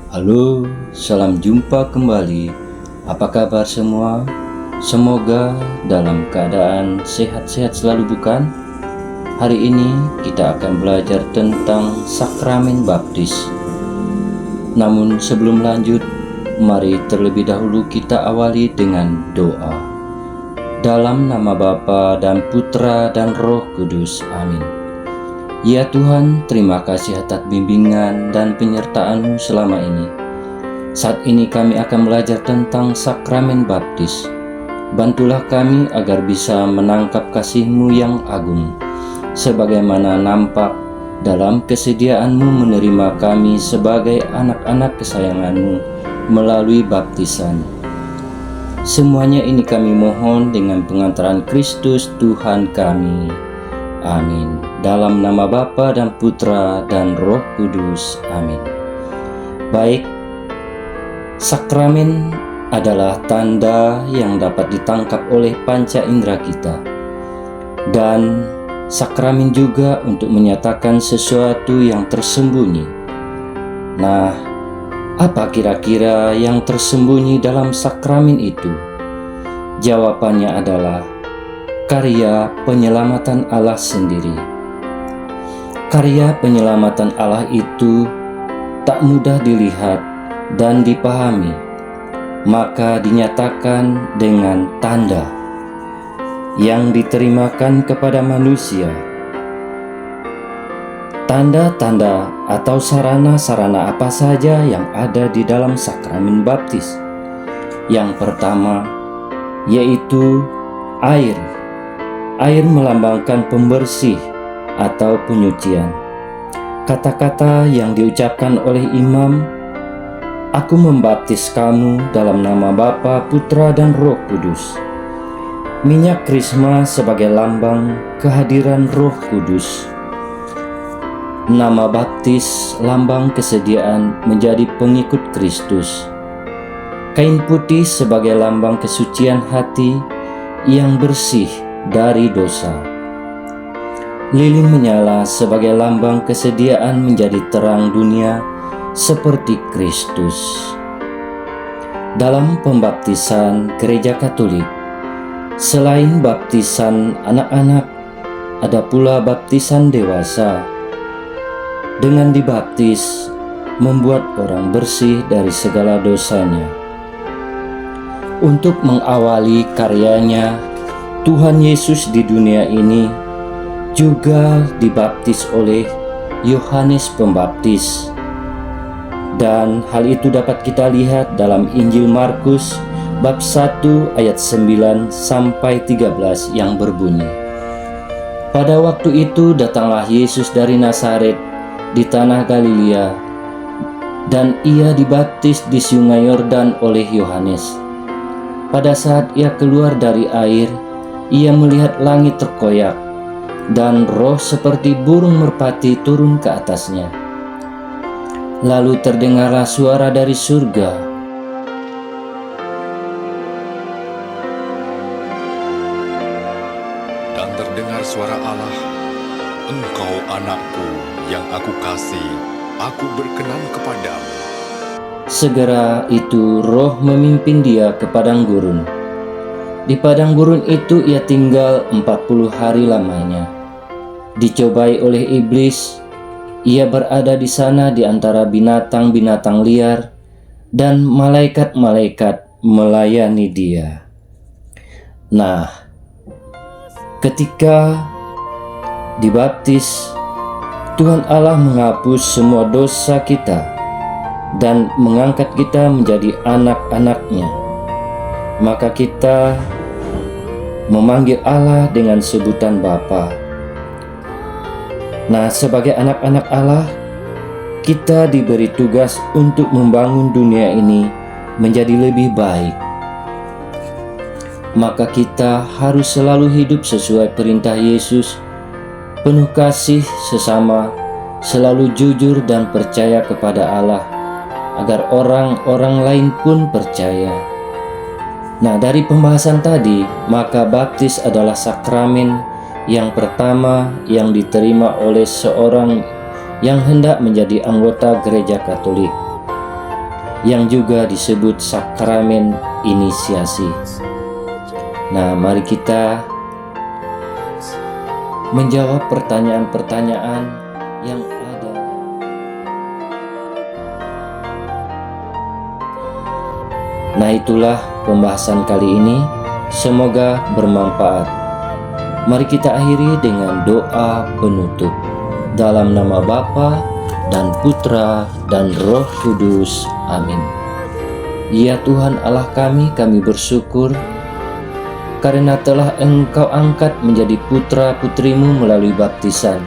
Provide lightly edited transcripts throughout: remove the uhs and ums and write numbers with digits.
Halo, salam jumpa kembali. Apa kabar semua? Semoga dalam keadaan sehat-sehat selalu, bukan? Hari ini kita akan belajar tentang sakramen baptis. Namun sebelum lanjut, mari terlebih dahulu kita awali dengan doa. Dalam nama Bapa dan Putra dan Roh Kudus. Amin. Ya Tuhan, terima kasih atas bimbingan dan penyertaan-Mu selama ini. Saat ini kami akan belajar tentang sakramen baptis. Bantulah kami agar bisa menangkap kasih-Mu yang agung, sebagaimana nampak dalam kesediaan-Mu menerima kami sebagai anak-anak kesayangan-Mu melalui baptisan. Semuanya ini kami mohon dengan pengantaran Kristus Tuhan kami. Amin. Dalam nama Bapa dan Putra dan Roh Kudus. Amin. Baik, sakramen adalah tanda yang dapat ditangkap oleh panca indera kita. Dan sakramen juga untuk menyatakan sesuatu yang tersembunyi. Nah, apa kira-kira yang tersembunyi dalam sakramen itu? Jawabannya adalah karya penyelamatan Allah sendiri. Karya penyelamatan Allah itu tak mudah dilihat dan dipahami, maka dinyatakan dengan tanda yang diterimakan kepada manusia. Tanda-tanda atau sarana-sarana apa saja yang ada di dalam sakramen baptis? Yang pertama yaitu air. Air melambangkan pembersih atau penyucian. Kata-kata yang diucapkan oleh imam, "Aku membaptis kamu dalam nama Bapa, Putra dan Roh Kudus." Minyak krisma sebagai lambang kehadiran Roh Kudus. Nama baptis lambang kesediaan menjadi pengikut Kristus. Kain putih sebagai lambang kesucian hati yang bersih dari dosa. Lilin menyala sebagai lambang kesediaan menjadi terang dunia seperti Kristus. Dalam pembaptisan Gereja Katolik, selain baptisan anak-anak, ada pula baptisan dewasa. Dengan dibaptis, membuat orang bersih dari segala dosanya. Untuk mengawali karyanya, Tuhan Yesus di dunia ini juga dibaptis oleh Yohanes Pembaptis. Dan hal itu dapat kita lihat dalam Injil Markus bab 1 ayat 9 sampai 13 yang berbunyi, "Pada waktu itu datanglah Yesus dari Nazaret di tanah Galilea, dan ia dibaptis di sungai Yordan oleh Yohanes. Pada saat ia keluar dari air, ia melihat langit terkoyak, dan roh seperti burung merpati turun ke atasnya. Lalu terdengarlah suara dari surga, 'Dan terdengar suara Allah, Engkau anakku yang aku kasih, aku berkenan kepadamu.' Segera itu roh memimpin dia ke padang gurun. Di padang gurun itu ia tinggal 40 hari lamanya. Dicobai oleh iblis, ia berada di sana di antara binatang-binatang liar, dan malaikat-malaikat melayani dia." Nah, ketika dibaptis, Tuhan Allah menghapus semua dosa kita dan mengangkat kita menjadi anak-anak-Nya. Maka kita memanggil Allah dengan sebutan Bapa. Nah, sebagai anak-anak Allah, kita diberi tugas untuk membangun dunia ini menjadi lebih baik. Maka kita harus selalu hidup sesuai perintah Yesus, penuh kasih sesama, selalu jujur dan percaya kepada Allah, agar orang-orang lain pun percaya. Nah, dari pembahasan tadi, maka baptis adalah sakramen yang pertama yang diterima oleh seorang yang hendak menjadi anggota Gereja Katolik. yang juga disebut sakramen inisiasi. Nah, mari kita menjawab pertanyaan-pertanyaan yang ada. Nah, itulah pembahasan kali ini. Semoga bermanfaat. Mari kita akhiri dengan doa penutup. Dalam nama Bapa dan Putra dan Roh Kudus. Amin. Ya Tuhan Allah kami bersyukur karena telah Engkau angkat menjadi putra-putrimu melalui baptisan.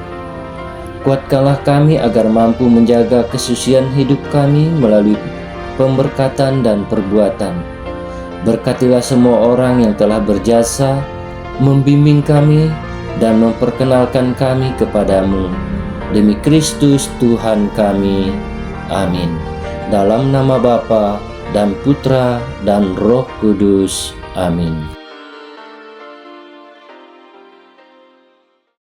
Kuatkanlah kami agar mampu menjaga kesucian hidup kami melalui pemberkatan dan perbuatan. Berkatilah semua orang yang telah berjasa membimbing kami dan memperkenalkan kami kepadamu. Demi Kristus Tuhan kami. Amin. Dalam nama Bapa dan Putra dan Roh Kudus. Amin.